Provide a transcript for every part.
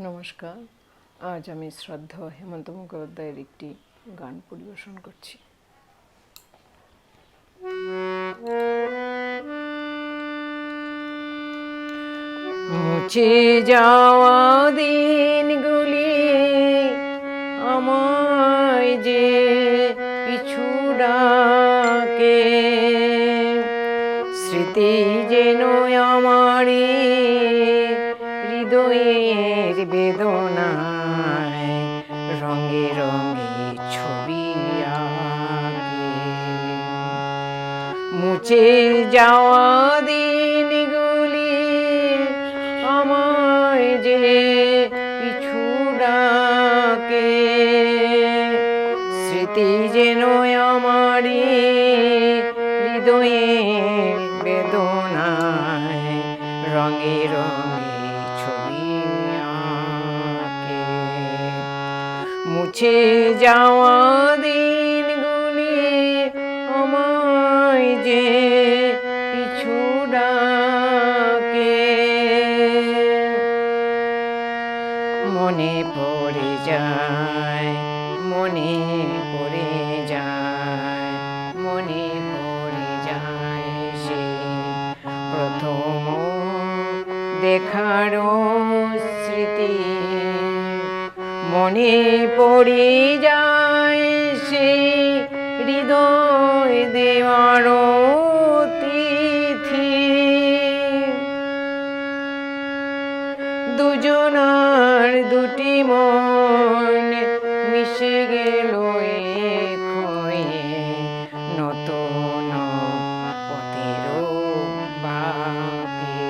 নমস্কার। আজ আমি শ্রদ্ধা হেমন্ত মুখোপাধ্যায়ের একটি গান পরিবেশন করছি। মুছে যাওয়া দিনগুলি আমায় যে পিছু ডাকে, স্মৃতি যেন আমারই হৃদয়ের বেদনায় রঙে রঙে ছবি আঁকে। মুছে যাওয়া দিনগুলি আমায় যে পিছু ডাকে, স্মৃতি যেন আমারই হৃদয়ের বেদনায় রঙে রঙে ছবি আঁকে। মুছে যাওয়া দিনগুলি আমায় যে পিছু ডাকে, মনে পড়ে যায়, মনে পড়ে যায়, মনে পড়ে যায় সে প্রথম দেখার স্মৃতি। মনে পড়ে যায় সেই হৃদয় দেওয়ার তিথি। দুজনার দুটি মন মিশে গেল এক হয়ে নতুন পথের বাঁকে।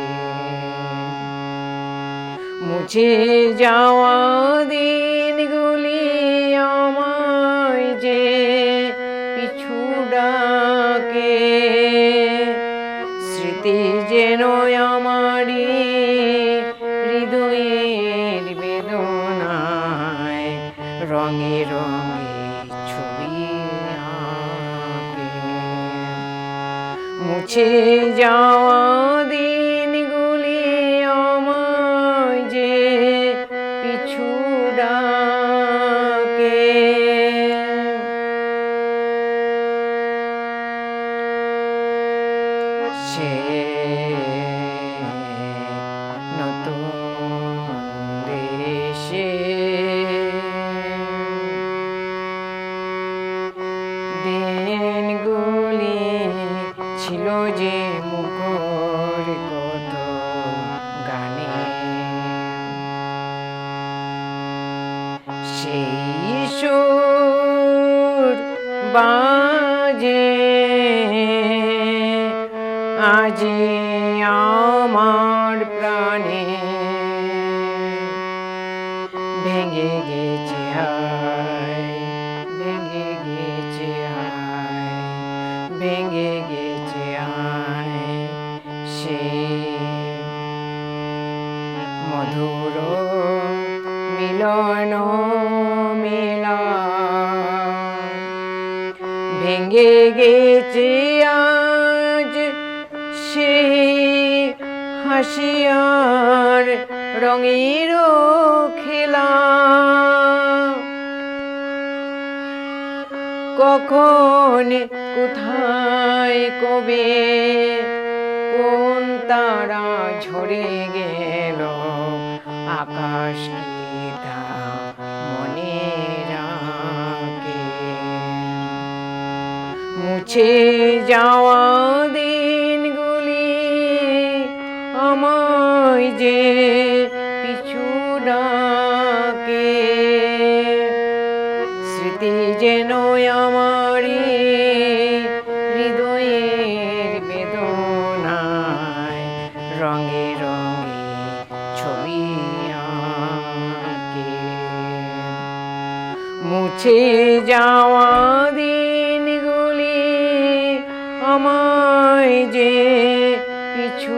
মুছে যাওয়া দিনগুলি আমায় যে পিছু ডাকে, স্মৃতি যেন আমারই হৃদয়ের বেদনায় রঙে রঙে ছবি আঁকে। মুছে যাওয়া দিনগুলি আমায় যে পিছু ডাকে। সে নতুন দেশে দিনগুলি ছিল যে মুখর কত গানে, সেই সুর বাজে আজি আমার প্রাণে। ভেঙে গেছে হায়, ভেঙে গেছে হায়, ভেঙে গেছে হায় সে মধুর মিলন মেলা। ভেঙে গেছে আজ সেই হাসি আর রঙের খেলা। কখন কোথায় কবে কোন তারা ঝরে গেল, আকাশ কি তা মনে রাখে। মুছে যাওয়া দিনগুলি আমায় যে পিছু ডাকে, স্মৃতি যেন আমারই হৃদয়ের বেদনায় রঙে রঙে ছবি আঁকে। মুছে যাওয়া দিনগুলি আমায় যে পিছু